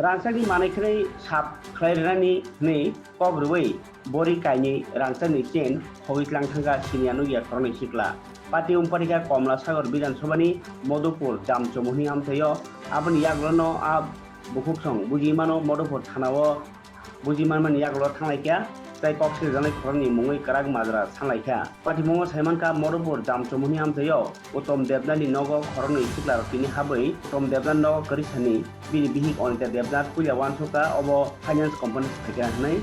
Rangchakni manaikhrai sap khlairani hwnwi Khogwi bori kaini Rangchakni chen Khogwi Twlangjakkha Hamjwk khoroni sikla Pati Umparika Komla Sagar Bidhan Sabhani Madhupur Jamchomoni Hamthayo aboni yaglono a bukhukchong bujimano Madhupur thanao bujimanmani yaglo thanglaikia tai kokse janai khoroni mungoi karak majra sanglaikia Pati mongo saimanka Madhupur Jamchomoni Hamthayo Utom Debnani nogo khoroni sikla tini habai Utom Debnan nogo karisani bini bihik onita Debnat puya wansoka obo finance company theke hanai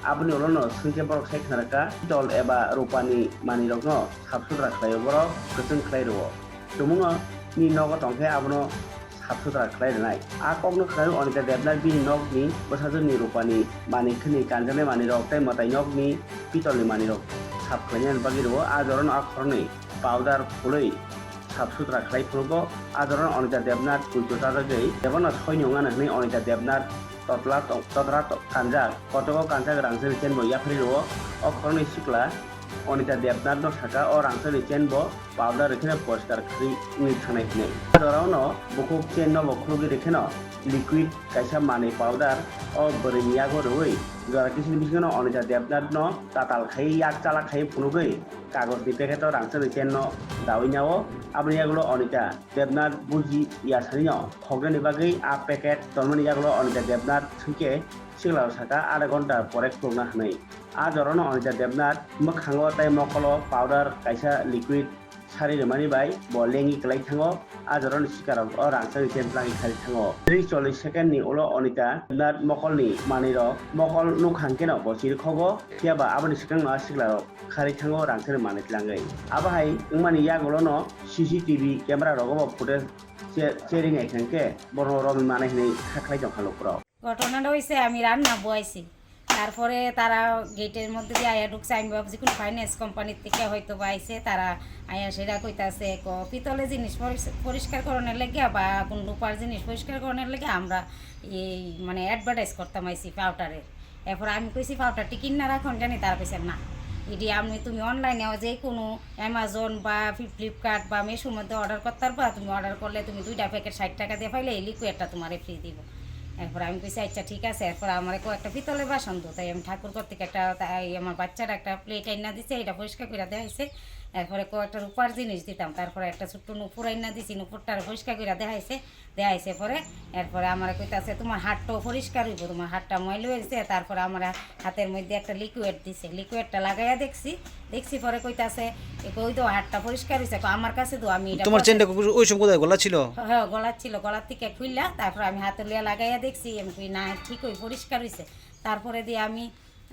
aboni olono sungke borok sai khnaraka dol eba rupani mani rokno sabsudra khlayo borok kutung khlairo tumungo ni nogo tongke abono sabsudra khlairnai a kokno khlayo onita Debnat bini nogni bosajoni rupani mani khni kanjane mani rok tai matai nogni pitolni mani rok sab khlainani bagiro a joron a khorni powder phuloi sabsudra khlai phulgo a joron onita Debnat kulchota rojei ebono soinongana hne onita Debnat totla kanjak kotoko kanjak Rangchakni chenbo yakhriwo o khorni sikla onita Debnat no saka o Rangchakni chenbo powder rekhene poriskar khri ni thanai hne dorauno bukhuk chen no khogwi rekheno liquid kaisa mani powder o borini yago roi jora kisini bisingo onita Debnat no tatal khai yak chala khai phunugoi kagozni packet o Rangchakni chen no dawinao aboni yagulo onita Debnat buji yasarino khogni bagai a packet tolmani yagulo onita Debnat thike sigla saka ada gonta pore khogna hanai a jorono onita Debnat mokhango tai mokolo powder kaisa liquid sari remani bai bo lengi klai thango a joron sikarok o Rangchakni chen plangi khari thango 30-40 second ni ulo onita Debnat mokolni maniro mokol nukhangkeno bo sir khogo khiaba aboni sikang ma sigla khari thango Rangchakni mani tlangai abahai ungmani yagulono CCTV camera rogobo footage sharing ekhangke borno romi manai hne khaklai jongkhalo pro ঘটনাটা হয়েছে আমি রান্না বয়াইছি তারপরে তারা গেটের মধ্যে দিয়ে আয়া ঢুকছে আমি ভাবছি কোনো ফাইন্যান্স কোম্পানির থেকে হয়তো বা আইছে তারা আয়া সেটা কইতাছে পিতলের জিনিস পরিষ্কার করানোর লেগে বা কোন রূপার জিনিস পরিষ্কার করানোর লেগে আমরা এই মানে অ্যাডভার্টাইজ করতাম আইছি পাউডারের এরপর আমি কইছি পাউডারটি কিনা রাখুন জানি তারা কইছে না এটি আমি তুমি অনলাইনে যে কোনো অ্যামাজন বা ফ্লিপকার্ট বা মেশোর মধ্যে অর্ডার করতে পারবা তুমি অর্ডার করলে তুমি 2টা প্যাকেট 60 টাকা দিয়ে পাইলে এই লিকুইডটা তোমার ফ্রি দিব এরপর আমি কইছি আচ্ছা ঠিক আছে এরপর আমার একটা পিতলের বাসন তো তাই আমি ঠাকুর কর্তৃক একটা আমার বাচ্চারা একটা প্লেট আইনা দিছে এটা পরিষ্কার করে দেখাইছে এরপরে একটা রূপার জিনিস দিতাম তারপরে একটা ছোট্ট নুপুর আইনা দিছি নুপুরটার পরিষ্কার করে দেখাইছে পরে এরপরে আমার কইতাছে তোমার হাতটাও পরিষ্কার হইব তোমার হাতটা ময়লা হয়েছে তারপরে আমার হাতের মধ্যে একটা লিকুইড দিছে লিকুইডটা লাগাইয়া দেখছি পরে কইতাছে ওই তো হাতটা পরিষ্কার হয়েছে আমার কাছে তো আমি তোমার চেনটা ওই সময় কোথায় গলা ছিল হ্যাঁ গলা ছিল গলার থেকে খুললা তারপর আমি হাতে লিয়া লাগাইয়া দেখছি আমি কই না ঠিক ওই পরিষ্কার হয়েছে তারপরে দিয়ে আমি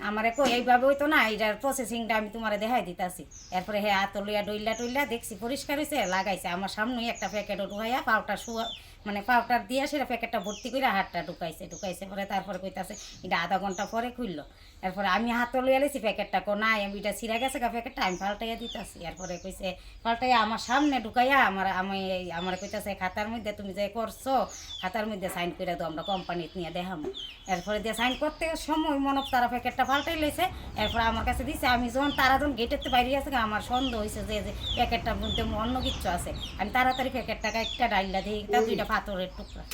আমারে কই এইভাবে হইতো না এটার প্রসেসিংটা আমি তোমারে দেখাই দিতাছি এরপরে হ্যাঁ হাত লইয়া ডইলা দেখছি পরিষ্কার হয়েছে লাগাইছে আমার সামনেই একটা প্যাকেটও ঢুকাইয়া পাউডার মানে পাউডার দিয়ে সেটা প্যাকেটটা ভর্তি করে হাতটা ঢুকাইছে পরে তারপরে কইতাছে এটা আধা ঘন্টা পরে খুললো এরপরে আমি হাত লইয়া লেছি প্যাকেটটা নাই আমি এটা ছিঁড়া গেছে প্যাকেটটা আমি পাল্টাইয়া দিতাছি এরপরে কইছে পাল্টাইয়া আমার সামনে ঢুকাইয়া আমার কইতাছে খাতার মধ্যে তুমি যে করছো খাতার মধ্যে সাইন করে দাও আমরা কোম্পানিতে নিয়ে দেখাবো এরপরে দিয়ে সাইন করতে সময় মনব তারা প্যাকেটটা পাল্টাই লেছে এরপরে আমার কাছে দিছে আমি তারা যখন গেটের বাইরে আছে আমার সন্দেহ হয়েছে যে প্যাকেটটার মধ্যে অন্য কিছু আছে আমি তাড়াতাড়ি প্যাকেটটাকে একটা ডাইলা দিই তা 2টা পাথরের টুকরা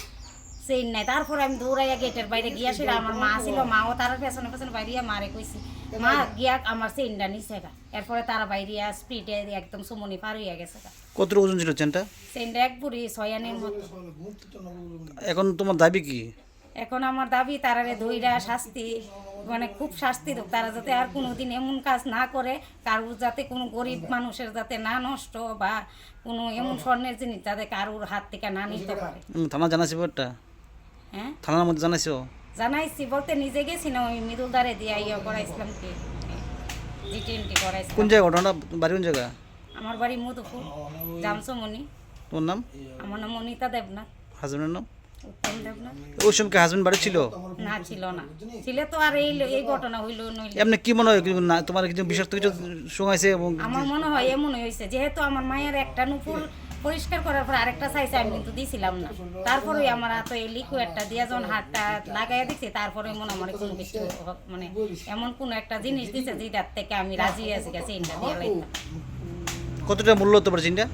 সেই নাই তারপরে আমি দৌড়াইয়া গেটের বাইরে গিয়াছিল আমার মা ছিল মাও তার পেছনে বাইরিয়া মারে কইছি মা গিয়া আমার চেনটা নিছে এরপরে তারা বাইরিয়া স্পিডে একদম সুমনি পার হইয়া গেছে কত ওজন ছিল চেনটা এক বুড়ি 6 আনের মতো এখন তোমার দাবি কি এখন আমার দাবি তারারে ধইরা শাস্তি মানে খুব শাস্তি দেব তারা যাতে আর কোনোদিন এমন কাজ না করে কারোর যাতে কোনো গরিব মানুষের যাতে না নষ্ট বা কোনো এমন স্বর্ণের জিনিস যাতে কারোর হাত থেকে না নিতে পারে থানা জানাইছি ব্যাপারটা হ্যাঁ থানার মধ্যে জানাইছি বলতে নিজে গেছি না ওই মৃদুলদারে দিয়ে করাইছিলাম কি জিটিএনটি করাইছিলাম কোন জায়গা ঘটনা বাড়ি কোন জায়গা আমার বাড়ি মধুপুর জামসমণি তোমার নাম আমার নাম অনিতা দেবনাথ হাজবেন্ডের নাম উত্তম দেবনাথ ওই সময় কি হাজবেন্ড বাড়ি ছিল না ছিল না ছিল তো আর এই ঘটনা হইল নইল এমনি কি মনে হয় না তোমার কিছু বিষাক্ত কিছু শোনাইছে এবং আমার মনে হয় এমনই হয়েছে যেহেতু আমার মায়ের একটা নুপুর পরিষ্কার করার পর আরেকটা চাইছে আমি কিন্তু দিছিলাম না তারপরে আমার হাতে এই লিকুইডটা দিয়ে যখন হাতটা লাগাইয়া দিচ্ছি তারপরে মনে আমার কোনো কিছু মানে এমন কোনো একটা জিনিস দিছে যেটার থেকে আমি রাজি আছি চেনটা দিয়ে লাইতাম কতটা মূল্য তোমার চেনটা